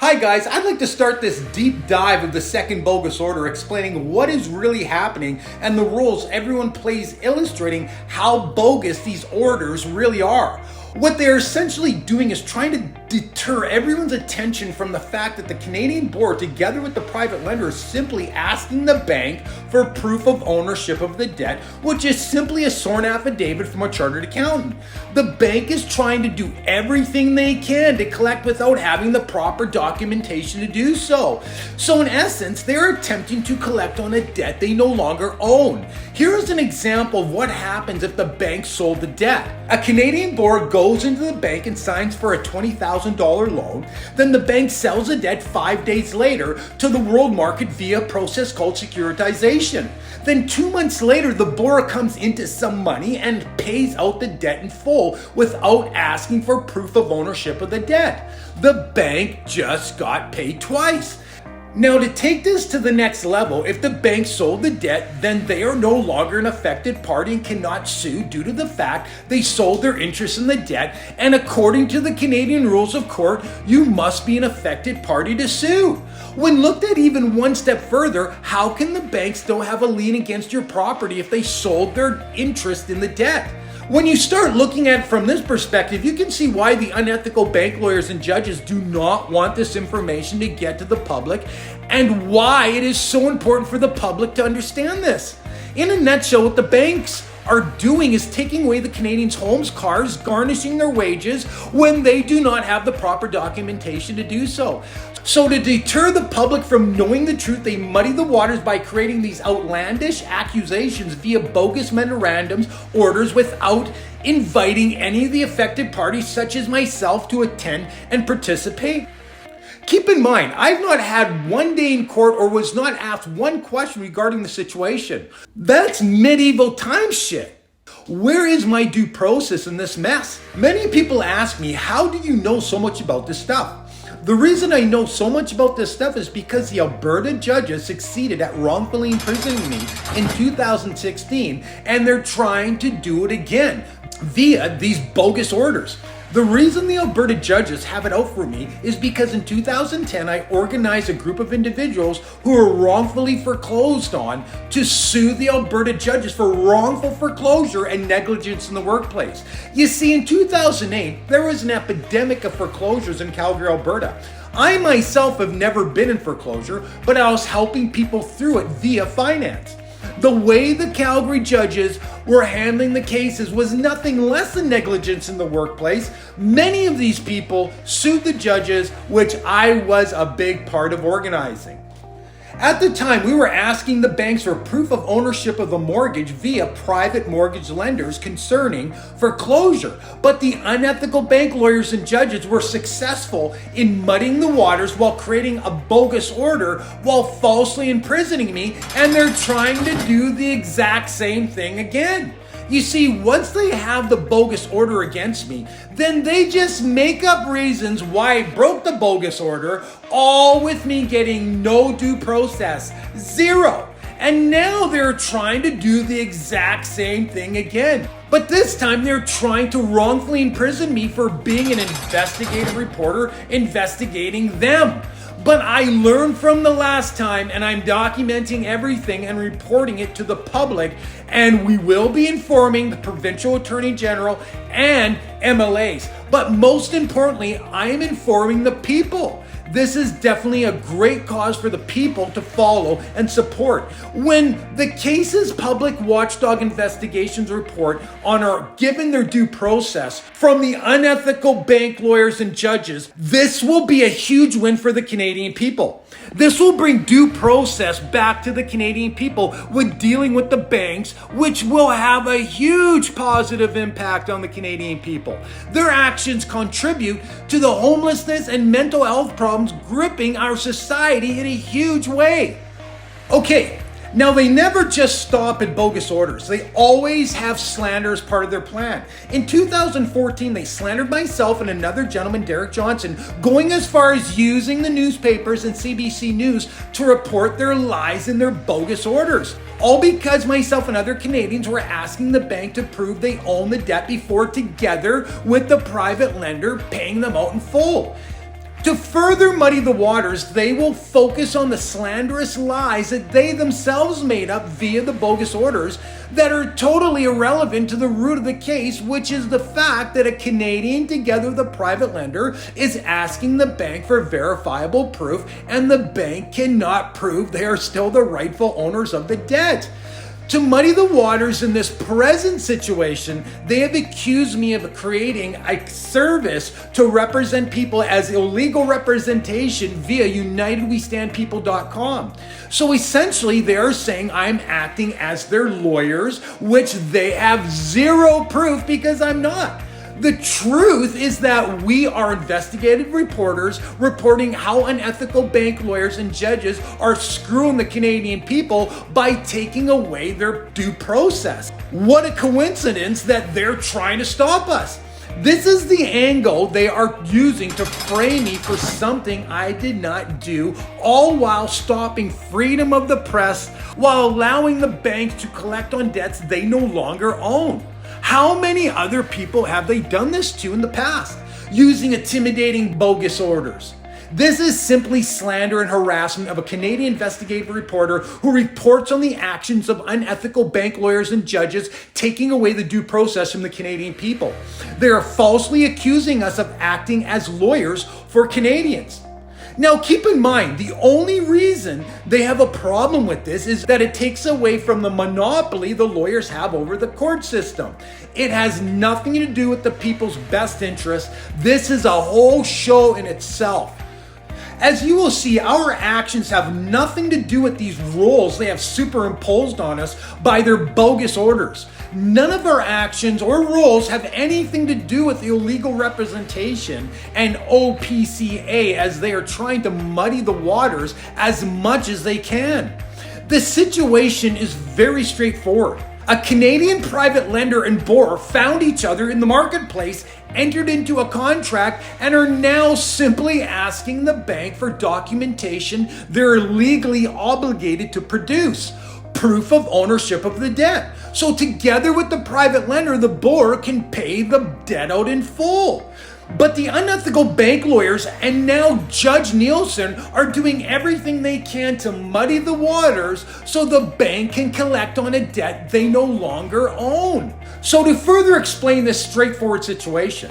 Hi guys, I'd like to start this deep dive of the second bogus order, explaining what is really happening and the roles everyone plays, illustrating how bogus these orders really are. What they're essentially doing is trying to deter everyone's attention from the fact that the Canadian board, together with the private lender, is simply asking the bank for proof of ownership of the debt, which is simply a sworn affidavit from a chartered accountant. The bank is trying to do everything they can to collect without having the proper documentation to do so. So in essence, they're attempting to collect on a debt they no longer own. Here is an example of what happens if the bank sold the debt. A Canadian board goes into the bank and signs for a $20,000 loan. Then the bank sells the debt 5 days later to the world market via a process called securitization. Then 2 months later, the borrower comes into some money and pays out the debt in full without asking for proof of ownership of the debt. The bank just got paid twice. Now, to take this to the next level, if the bank sold the debt, then they are no longer an affected party and cannot sue due to the fact they sold their interest in the debt. And according to the Canadian rules of court, you must be an affected party to sue. When looked at even one step further, how can the bank still have a lien against your property if they sold their interest in the debt? When you start looking at it from this perspective, you can see why the unethical bank lawyers and judges do not want this information to get to the public and why it is so important for the public to understand this. In a nutshell, what the banks are doing is taking away the Canadians' homes, cars, garnishing their wages when they do not have the proper documentation to do so. So to deter the public from knowing the truth, they muddy the waters by creating these outlandish accusations via bogus memorandums, orders, without inviting any of the affected parties, such as myself, to attend and participate. Keep in mind, I've not had one day in court or was not asked one question regarding the situation. That's medieval times shit. Where is my due process in this mess? Many people ask me, how do you know so much about this stuff? The reason I know so much about this stuff is because the Alberta judges succeeded at wrongfully imprisoning me in 2016, and they're trying to do it again via these bogus orders. The reason the Alberta judges have it out for me is because in 2010, I organized a group of individuals who were wrongfully foreclosed on to sue the Alberta judges for wrongful foreclosure and negligence in the workplace. You see, in 2008, there was an epidemic of foreclosures in Calgary, Alberta. I myself have never been in foreclosure, but I was helping people through it via finance. The way the Calgary judges were handling the cases was nothing less than negligence in the workplace. Many of these people sued the judges, which I was a big part of organizing. At the time, we were asking the banks for proof of ownership of the mortgage via private mortgage lenders concerning foreclosure. But the unethical bank lawyers and judges were successful in muddying the waters while creating a bogus order while falsely imprisoning me, and they're trying to do the exact same thing again. You see, once they have the bogus order against me, then they just make up reasons why I broke the bogus order, all with me getting no due process, zero. And now they're trying to do the exact same thing again. But this time they're trying to wrongfully imprison me for being an investigative reporter investigating them. But I learned from the last time, and I'm documenting everything and reporting it to the public, and we will be informing the Provincial Attorney General and MLAs. But most importantly, I am informing the people. This is definitely a great cause for the people to follow and support. When the cases public watchdog investigations report on are given their due process from the unethical bank lawyers and judges, this will be a huge win for the Canadian people. This will bring due process back to the Canadian people when dealing with the banks, which will have a huge positive impact on the Canadian people. Their actions contribute to the homelessness and mental health problems gripping our society in a huge way. Okay, now they never just stop at bogus orders. They always have slander as part of their plan. In 2014, they slandered myself and another gentleman, Derek Johnson, going as far as using the newspapers and CBC News to report their lies and their bogus orders. All because myself and other Canadians were asking the bank to prove they own the debt before, together with the private lender, paying them out in full. To further muddy the waters, they will focus on the slanderous lies that they themselves made up via the bogus orders that are totally irrelevant to the root of the case, which is the fact that a Canadian, together with a private lender, is asking the bank for verifiable proof, and the bank cannot prove they are still the rightful owners of the debt. To muddy the waters in this present situation, they have accused me of creating a service to represent people as illegal representation via UnitedWeStandPeople.com. So essentially, they are saying I'm acting as their lawyers, which they have zero proof because I'm not. The truth is that we are investigative reporters reporting how unethical bank lawyers and judges are screwing the Canadian people by taking away their due process. What a coincidence that they're trying to stop us. This is the angle they are using to frame me for something I did not do, all while stopping freedom of the press, while allowing the banks to collect on debts they no longer own. How many other people have they done this to in the past, using intimidating bogus orders? This is simply slander and harassment of a Canadian investigative reporter who reports on the actions of unethical bank lawyers and judges taking away the due process from the Canadian people. They are falsely accusing us of acting as lawyers for Canadians. Now, keep in mind, the only reason they have a problem with this is that it takes away from the monopoly the lawyers have over the court system. It has nothing to do with the people's best interest. This is a whole show in itself. As you will see, our actions have nothing to do with these rules they have superimposed on us by their bogus orders. None of our actions or rules have anything to do with illegal representation and OPCA, as they are trying to muddy the waters as much as they can. The situation is very straightforward. A Canadian private lender and borrower found each other in the marketplace, entered into a contract, and are now simply asking the bank for documentation they're legally obligated to produce. Proof of ownership of the debt. So together with the private lender, the borrower can pay the debt out in full. But the unethical bank lawyers and now Judge Nielsen are doing everything they can to muddy the waters so the bank can collect on a debt they no longer own. So to further explain this straightforward situation,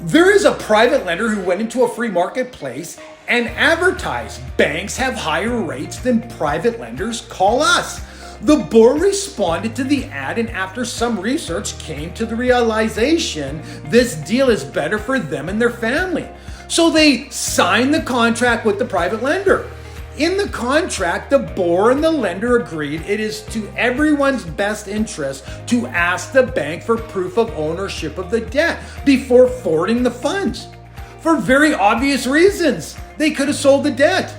there is a private lender who went into a free marketplace and advertised banks have higher rates than private lenders, call us. The board responded to the ad, and after some research came to the realization this deal is better for them and their family. So they signed the contract with the private lender. In the contract, the borrower and the lender agreed it is to everyone's best interest to ask the bank for proof of ownership of the debt before forwarding the funds. For very obvious reasons, they could have sold the debt.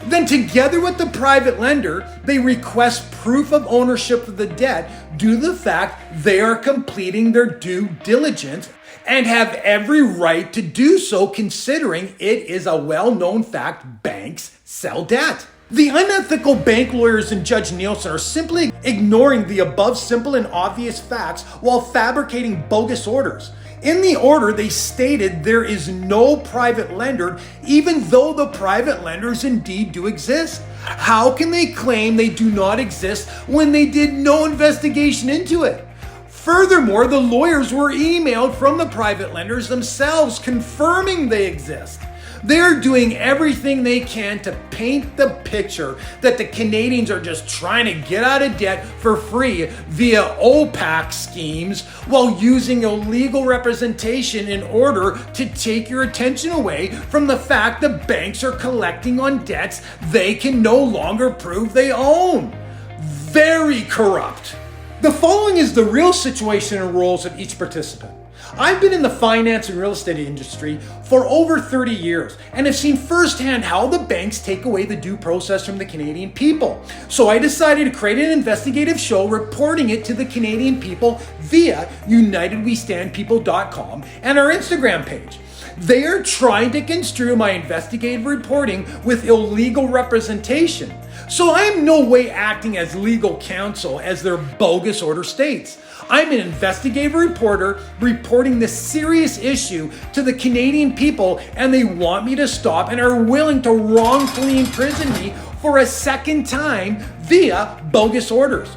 Then together with the private lender, they request proof of ownership of the debt due to the fact they are completing their due diligence and have every right to do so, considering it is a well-known fact banks sell debt. The unethical bank lawyers and Judge Nielsen are simply ignoring the above simple and obvious facts while fabricating bogus orders. In the order, they stated there is no private lender, even though the private lenders indeed do exist. How can they claim they do not exist when they did no investigation into it? Furthermore, the lawyers were emailed from the private lenders themselves confirming they exist. They are doing everything they can to paint the picture that the Canadians are just trying to get out of debt for free via OPAC schemes while using illegal representation in order to take your attention away from the fact the banks are collecting on debts they can no longer prove they own. Very corrupt. The following is the real situation and roles of each participant. I've been in the finance and real estate industry for over 30 years and have seen firsthand how the banks take away the due process from the Canadian people. So I decided to create an investigative show reporting it to the Canadian people via UnitedWeStandPeople.com and our Instagram page. They are trying to construe my investigative reporting with illegal representation. So I am no way acting as legal counsel as their bogus order states. I'm an investigative reporter reporting this serious issue to the Canadian people, and they want me to stop and are willing to wrongfully imprison me for a second time via bogus orders.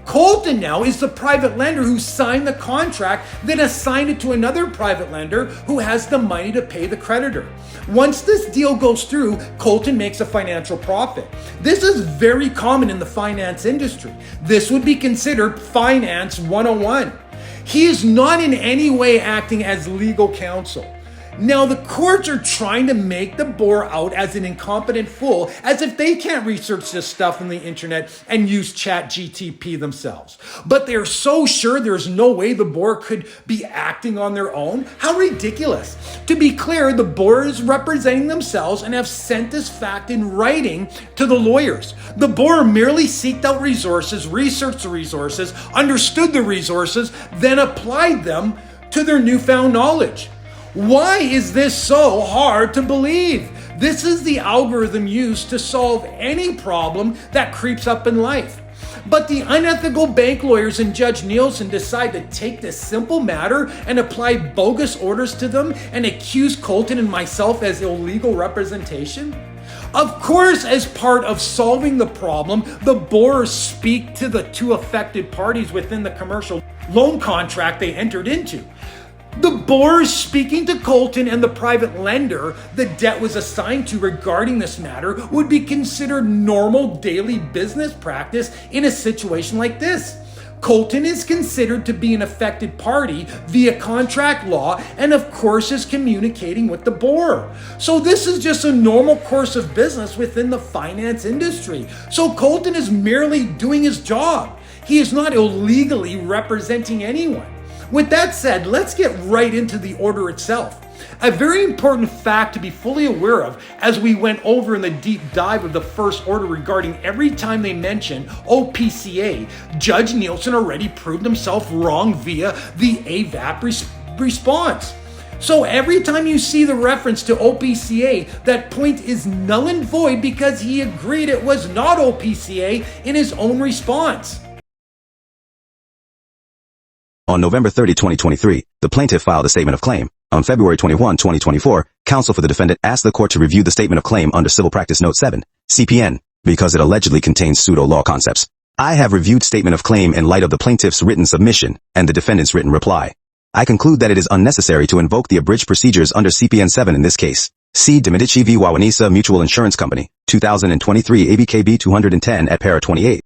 Colton now is the private lender who signed the contract, then assigned it to another private lender who has the money to pay the creditor. Once this deal goes through, Colton makes a financial profit. This is very common in the finance industry. This would be considered Finance 101. He is not in any way acting as legal counsel. Now, the courts are trying to make the Boer out as an incompetent fool, as if they can't research this stuff on the internet and use ChatGTP themselves. But they're so sure there's no way the Boer could be acting on their own? How ridiculous. To be clear, the Boer is representing themselves and have sent this fact in writing to the lawyers. The Boer merely seeked out resources, researched the resources, understood the resources, then applied them to their newfound knowledge. Why is this so hard to believe? This is the algorithm used to solve any problem that creeps up in life. But the unethical bank lawyers and Judge Nielsen decide to take this simple matter and apply bogus orders to them and accuse Colton and myself as illegal representation? Of course, as part of solving the problem, the Boers speak to the two affected parties within the commercial loan contract they entered into. The Boers speaking to Colton and the private lender the debt was assigned to regarding this matter would be considered normal daily business practice in a situation like this. Colton is considered to be an affected party via contract law and of course is communicating with the Boer. So this is just a normal course of business within the finance industry. So Colton is merely doing his job. He is not illegally representing anyone. With that said, let's get right into the order itself. A very important fact to be fully aware of as we went over in the deep dive of the first order regarding every time they mention OPCA, Judge Nielsen already proved himself wrong via the AVAP response. So every time you see the reference to OPCA, that point is null and void because he agreed it was not OPCA in his own response. On November 30, 2023, the plaintiff filed a statement of claim. On February 21, 2024, counsel for the defendant asked the court to review the statement of claim under Civil Practice Note 7, CPN, because it allegedly contains pseudo-law concepts. I have reviewed statement of claim in light of the plaintiff's written submission and the defendant's written reply. I conclude that it is unnecessary to invoke the abridged procedures under CPN 7 in this case. C. de Medici v. Wawanisa Mutual Insurance Company, 2023 ABKB 210 at para 28.